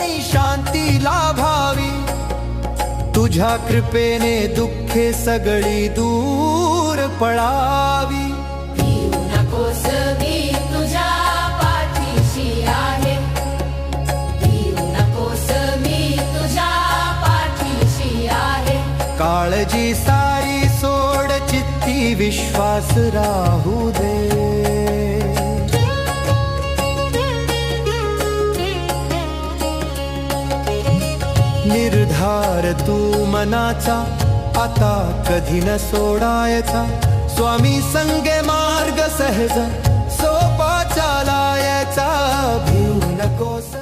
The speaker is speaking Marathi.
मनी शांती लाभावी, तुझ्या कृपेने दुःखे सगळी दूर पळावी. भिवू नकोस, मी तुझ्या पाठीशी आहे. भिवू नकोस, मी तुझ्या पाठीशी आहे. काळजी सारी सोड, चित्ती विश्वास राहू दे. निर्धार तू मनाचा, आता कधी न सोडायचा. स्वामी संगे मार्ग सहज सोपा चालायचा. भिवू नकोस.